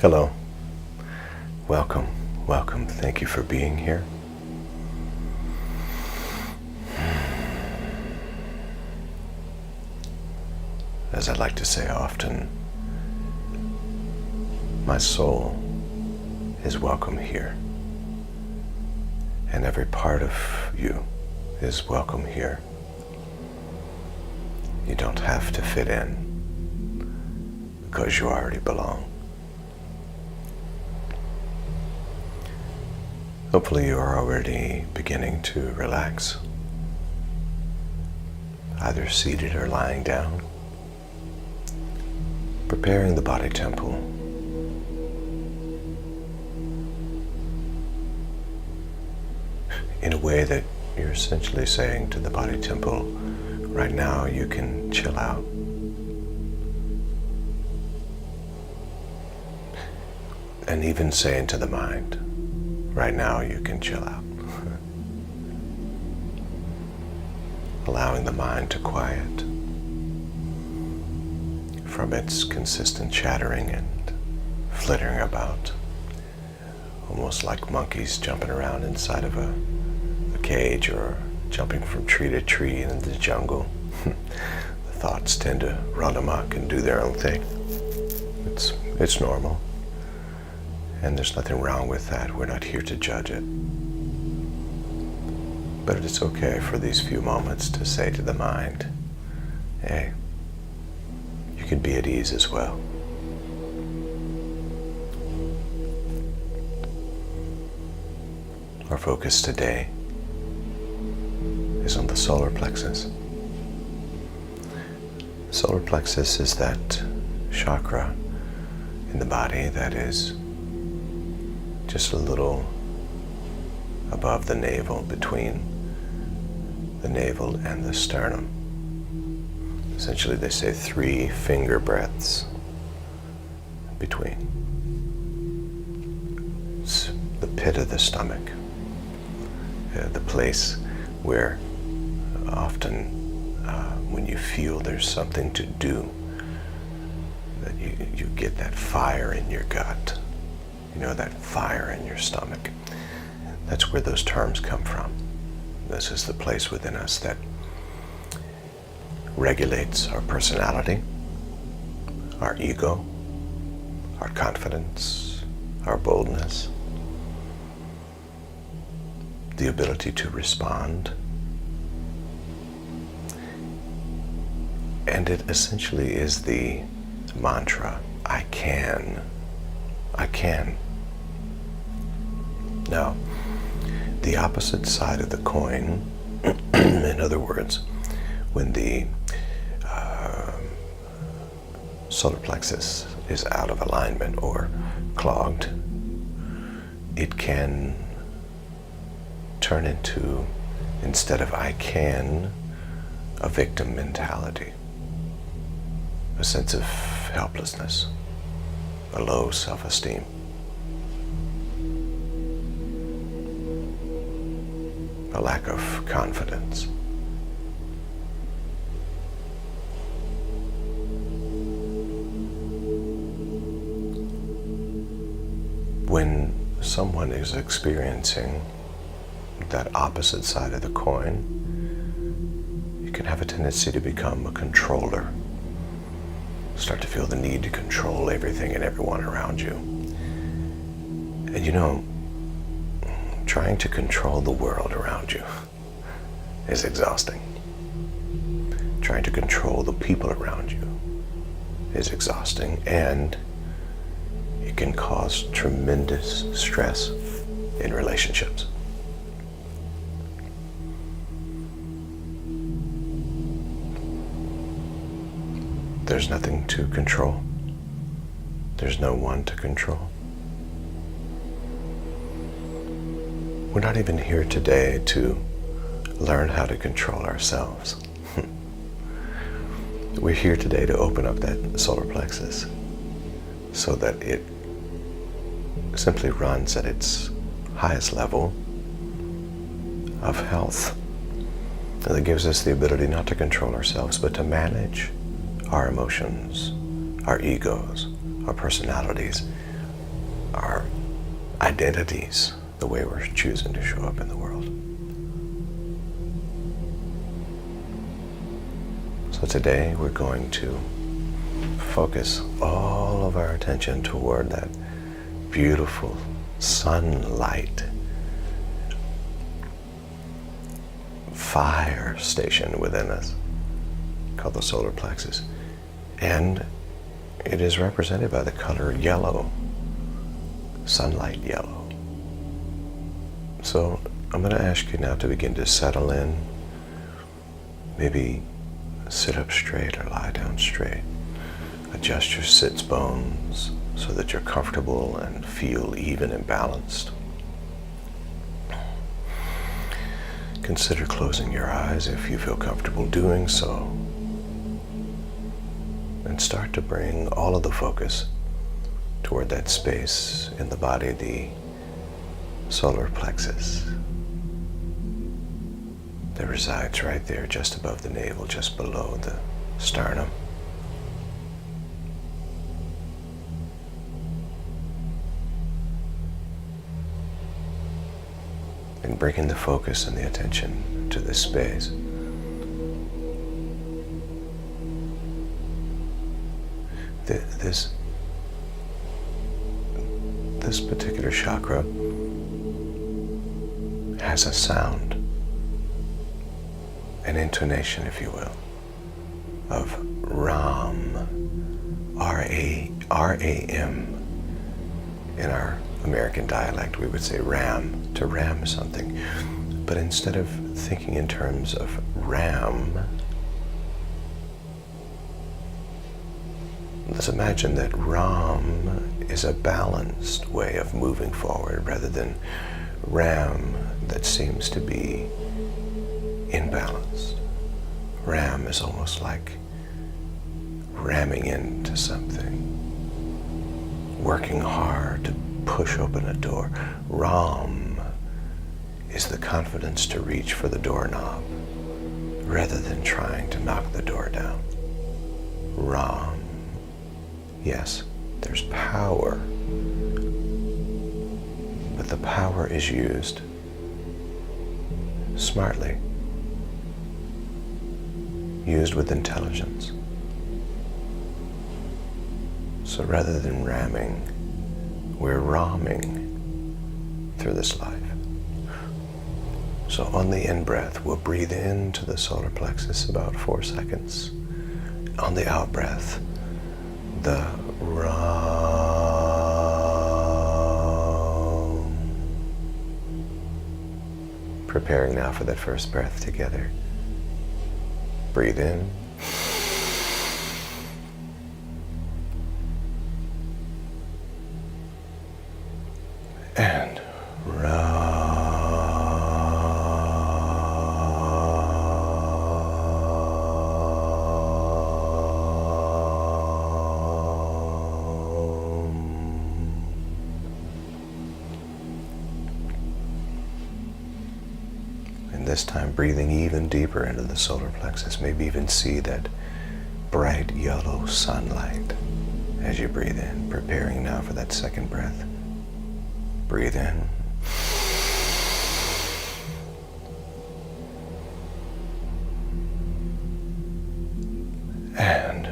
Hello. Welcome. Welcome. Thank you for being here. As I like to say often, my soul is welcome here. And every part of you is welcome here. You don't have to fit in because you already belong. Hopefully you are already beginning to relax, either seated or lying down, preparing the body temple. In a way that you're essentially saying to the body temple, right now you can chill out. And even saying to the mind, right now you can chill out. Allowing the mind to quiet from its consistent chattering and flittering about, almost like monkeys jumping around inside of a cage or jumping from tree to tree in the jungle. The thoughts tend to run amok and do their own thing. It's normal. And there's nothing wrong with that. We're not here to judge it. But it's okay for these few moments to say to the mind, hey, you can be at ease as well. Our focus today is on the solar plexus. The solar plexus is that chakra in the body that is just a little above the navel, between the navel and the sternum. Essentially, they say 3 finger breadths between. It's the pit of the stomach, the place where often when you feel there's something to do, that you get that fire in your gut. You know, that fire in your stomach. That's where those terms come from. This is the place within us that regulates our personality, our ego, our confidence, our boldness, the ability to respond. And it essentially is the mantra, I can. I can. Now, the opposite side of the coin, in other words, when the solar plexus is out of alignment or clogged, it can turn into, instead of I can, a victim mentality, a sense of helplessness, a low self-esteem. A lack of confidence. When someone is experiencing that opposite side of the coin, you can have a tendency to become a controller. Start to feel the need to control everything and everyone around you. And you know, trying to control the world around you is exhausting. Trying to control the people around you is exhausting, and it can cause tremendous stress in relationships. There's nothing to control. There's no one to control. We're not even here today to learn how to control ourselves. We're here today to open up that solar plexus so that it simply runs at its highest level of health. And that gives us the ability not to control ourselves, but to manage our emotions, our egos, our personalities, our identities, the way we're choosing to show up in the world. So today we're going to focus all of our attention toward that beautiful sunlight fire station within us called the solar plexus. And it is represented by the color yellow, sunlight yellow. So I'm going to ask you now to begin to settle in. Maybe sit up straight or lie down straight. Adjust your sits bones so that you're comfortable and feel even and balanced. Consider closing your eyes if you feel comfortable doing so. And start to bring all of the focus toward that space in the body, the solar plexus, that resides right there just above the navel, just below the sternum. And bringing the focus and the attention to this space. This particular chakra has a sound, an intonation, if you will, of Ram, R-A-M. In our American dialect, we would say ram, to ram something. But instead of thinking in terms of ram, let's imagine that Ram is a balanced way of moving forward rather than Ram that seems to be imbalanced. Ram is almost like ramming into something, working hard to push open a door. Ram is the confidence to reach for the doorknob rather than trying to knock the door down. Ram. Yes, there's power, but the power is used smartly, used with intelligence. So rather than ramming, we're ramming through this life. So on the in-breath, we'll breathe into the solar plexus about 4 seconds. On the out-breath, the Ram. Preparing now for that first breath together. Breathe in. And this time breathing even deeper into the solar plexus. Maybe even see that bright yellow sunlight as you breathe in. Preparing now for that second breath. Breathe in. And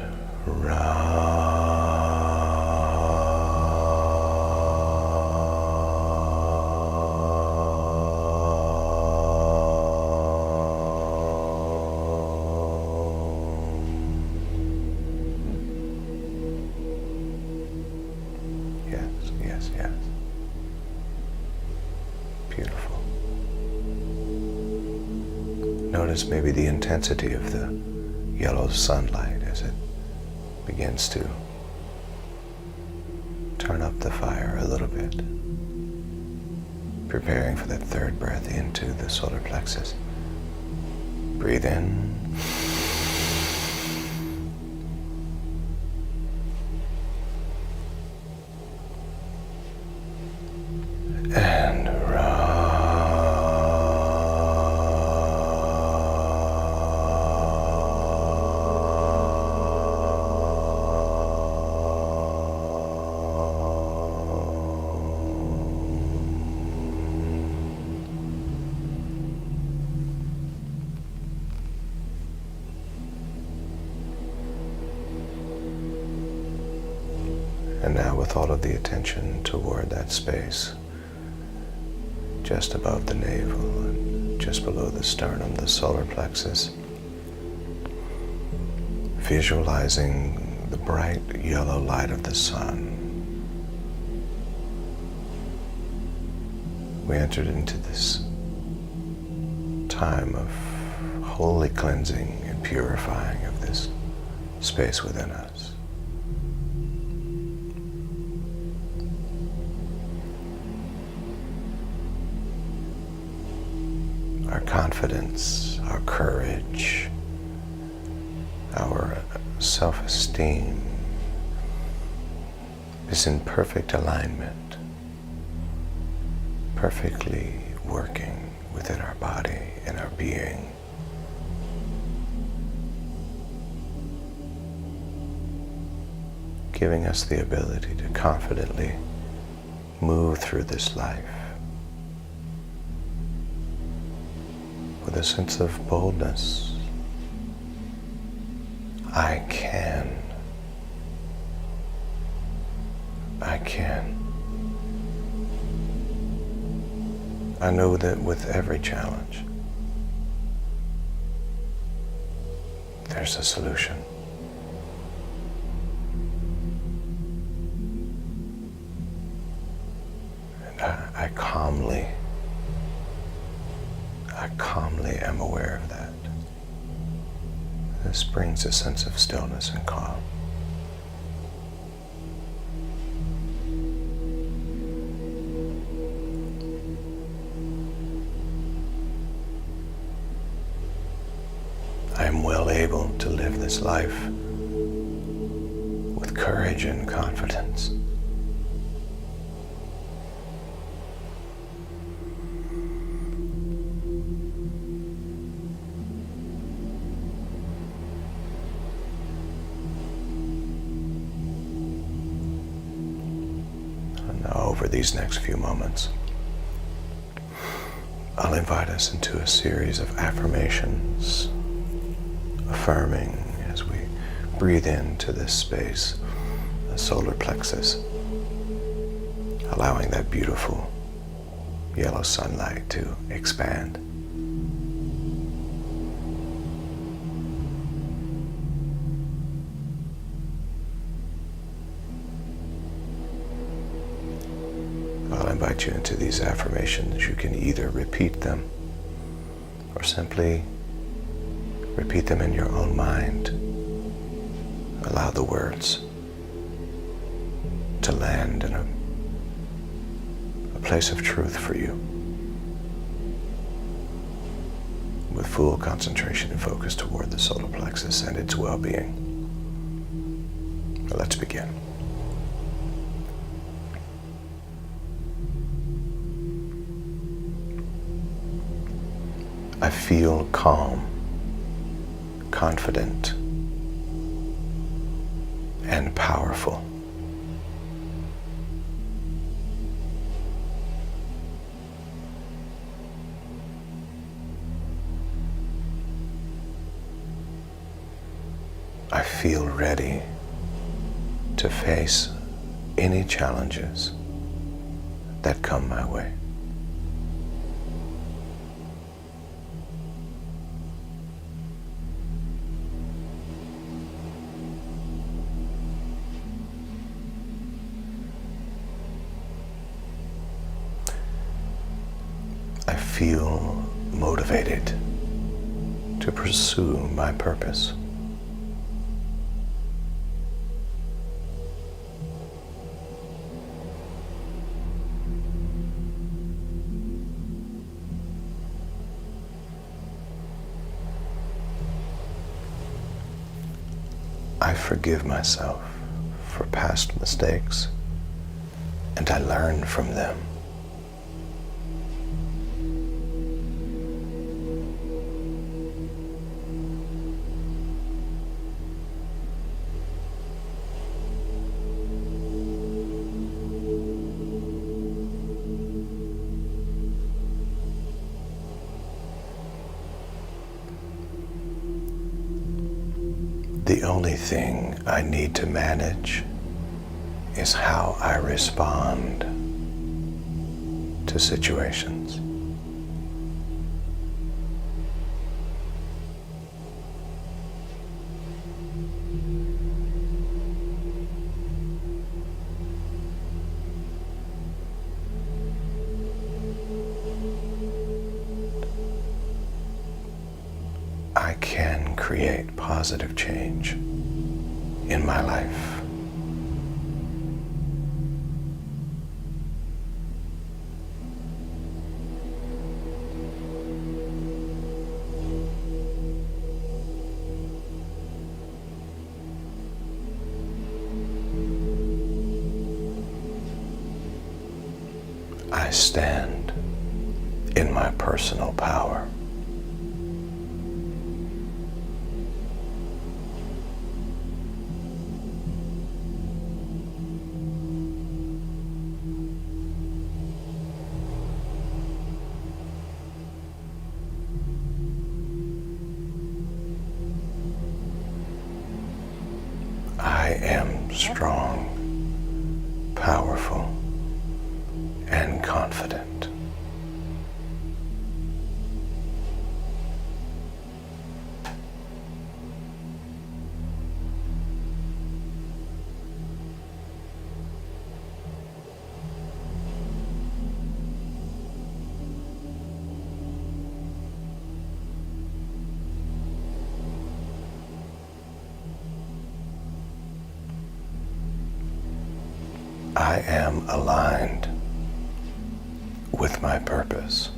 yes. Beautiful. Notice maybe the intensity of the yellow sunlight as it begins to turn up the fire a little bit. Preparing for that third breath into the solar plexus. Breathe in. And And now with all of the attention toward that space, just above the navel and just below the sternum, the solar plexus, visualizing the bright yellow light of the sun. We entered into this time of holy cleansing and purifying of this space within us. Our confidence, our courage, our self-esteem is in perfect alignment, perfectly working within our body and our being. Giving us the ability to confidently move through this life with a sense of boldness. I can. I know that with every challenge, there's a solution. And I calmly am aware of that. This brings a sense of stillness and calm. I am well able to live this life with courage and confidence. And now, over these next few moments, I'll invite us into a series of affirmations, affirming as we breathe into this space, the solar plexus, allowing that beautiful yellow sunlight to expand. I'll invite you into these affirmations. You can either repeat them or simply repeat them in your own mind. Allow the words to land in a place of truth for you, with full concentration and focus toward the solar plexus and its well-being. Let's begin. I feel calm, confident, and powerful. I feel ready to face any challenges that come my way. I feel motivated to pursue my purpose. I forgive myself for past mistakes, and I learn from them. The only thing I need to manage is how I respond to situations. I can create positive change in my life. I stand in my personal power. I am strong, powerful, and confident. I am aligned with my purpose.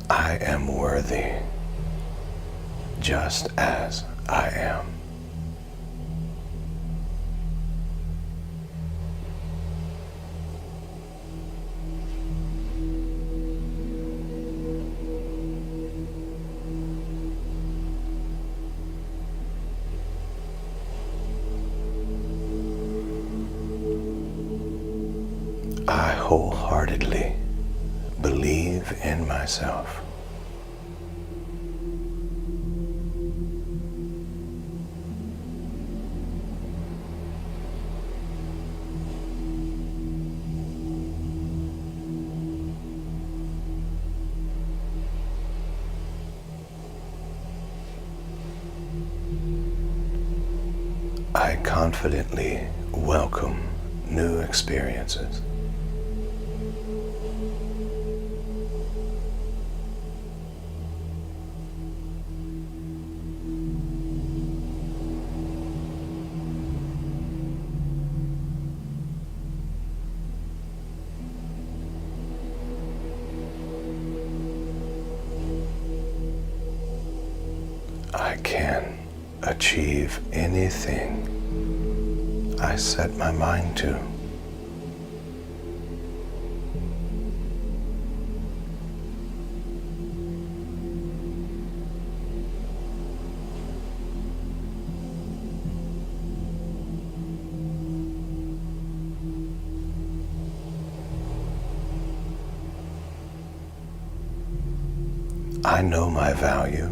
I am worthy just as I am. I wholeheartedly believe in myself. I confidently welcome new experiences. I can achieve anything I set my mind to. I know my value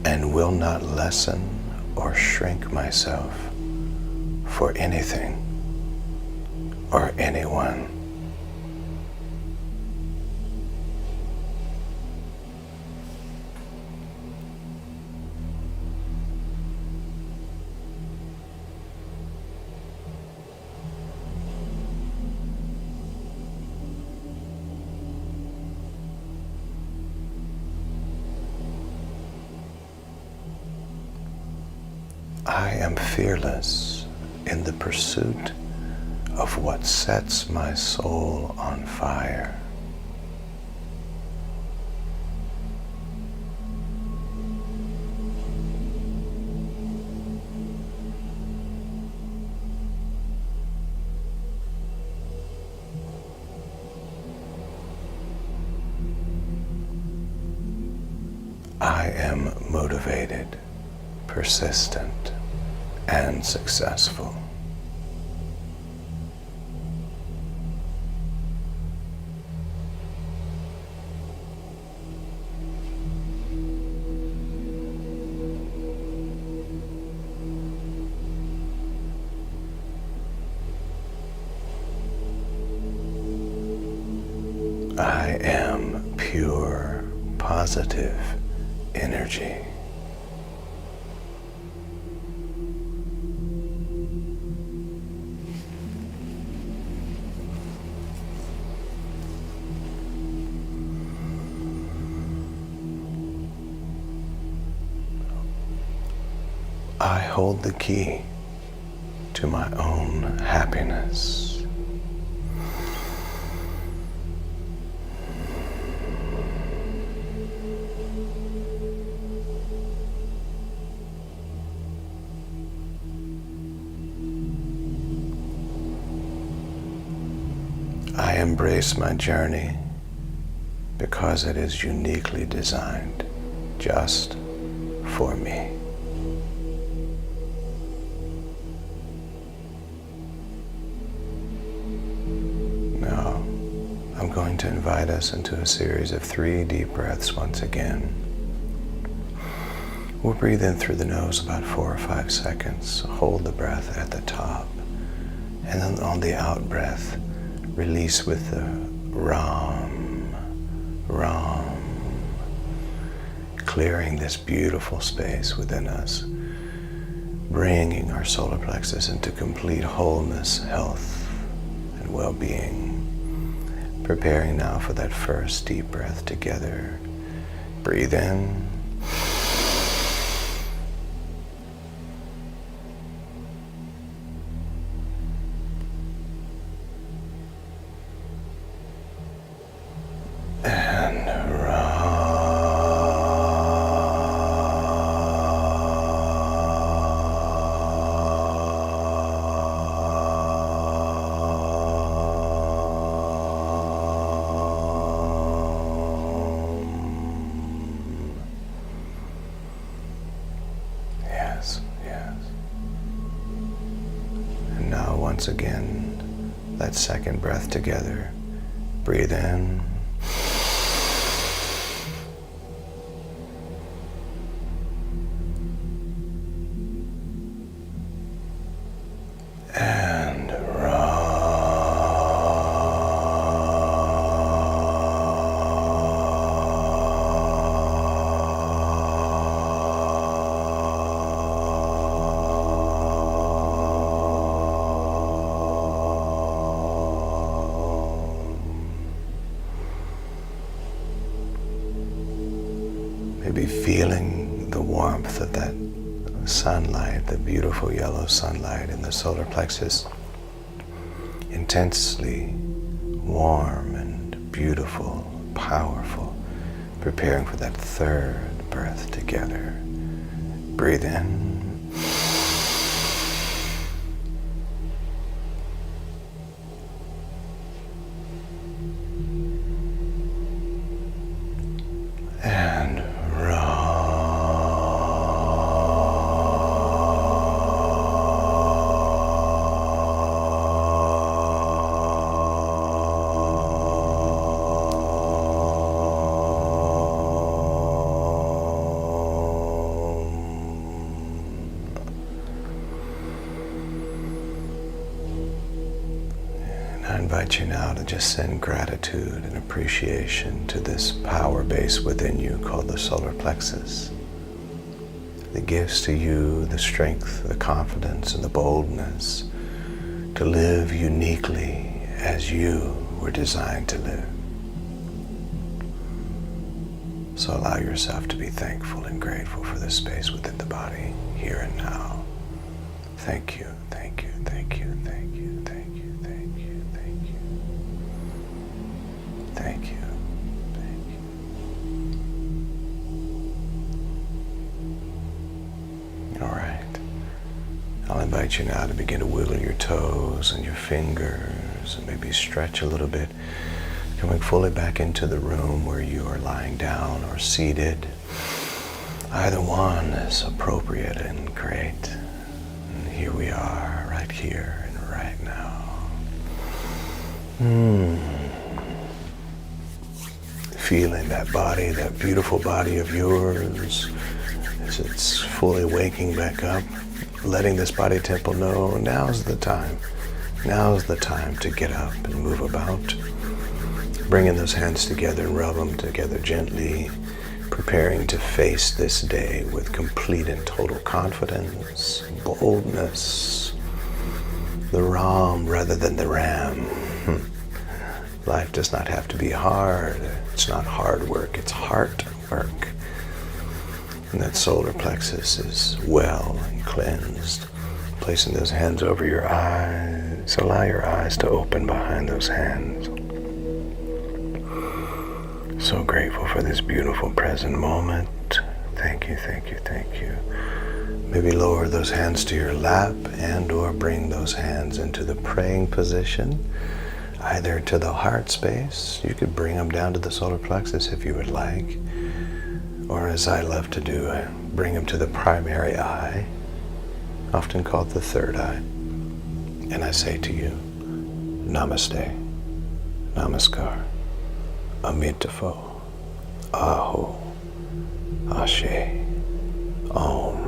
and will not lessen or shrink myself for anything or anyone. I am fearless in the pursuit of what sets my soul on fire. I am motivated, persistent, and successful. I am pure, positive energy. I hold the key to my own happiness. I embrace my journey because it is uniquely designed just for me. Now, I'm going to invite us into a series of 3 deep breaths once again. We'll breathe in through the nose about 4 or 5 seconds, hold the breath at the top, and then on the out breath, release with the Ram, Ram, clearing this beautiful space within us, bringing our solar plexus into complete wholeness, health, and well-being. Preparing now for that first deep breath together. Breathe in. Once again, that second breath together. Breathe in. And maybe feeling the warmth of that sunlight, the beautiful yellow sunlight in the solar plexus, intensely warm and beautiful, powerful, preparing for that third breath together. Breathe in. And I invite you now to just send gratitude and appreciation to this power base within you called the solar plexus. That gives to you the strength, the confidence, and the boldness to live uniquely as you were designed to live. So allow yourself to be thankful and grateful for this space within the body, here and now. Thank you, thank you, thank you, thank you, thank you, thank you, thank you. Thank you, thank you. All right. I'll invite you now to begin to wiggle your toes and your fingers and maybe stretch a little bit, coming fully back into the room where you are lying down or seated. Either one is appropriate and great. And here we are, right here and right now. Feeling that body, that beautiful body of yours, as it's fully waking back up, letting this body temple know now's the time. Now's the time to get up and move about. Bringing those hands together and rub them together gently, preparing to face this day with complete and total confidence, boldness, the Ram rather than the Ram. Life does not have to be hard. It's not hard work, it's heart work. And that solar plexus is well and cleansed. Placing those hands over your eyes, allow your eyes to open behind those hands. So grateful for this beautiful present moment. Thank you, thank you, thank you. Maybe lower those hands to your lap and or bring those hands into the praying position, either to the heart space. You could bring them down to the solar plexus if you would like, or as I love to do, bring them to the primary eye, often called the third eye. And I say to you, Namaste, Namaskar, Amitabha, Aho, Ashe, Om.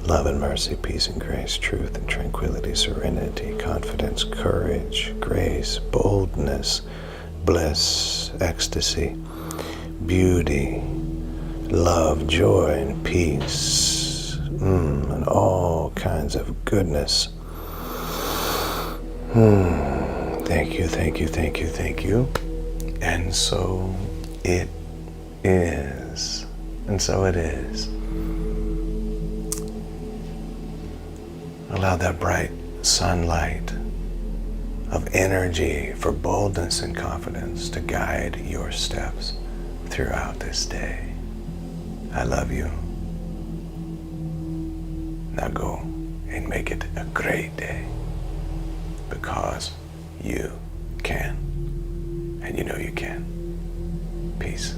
Love and mercy, peace and grace, truth and tranquility, serenity, confidence, courage, grace, boldness, bliss, ecstasy, beauty, love, joy, and peace, and all kinds of goodness. Thank you, thank you, thank you, thank you. And so it is. And so it is. Allow that bright sunlight of energy for boldness and confidence to guide your steps throughout this day. I love you. Now go and make it a great day, because you can, and you know you can. Peace.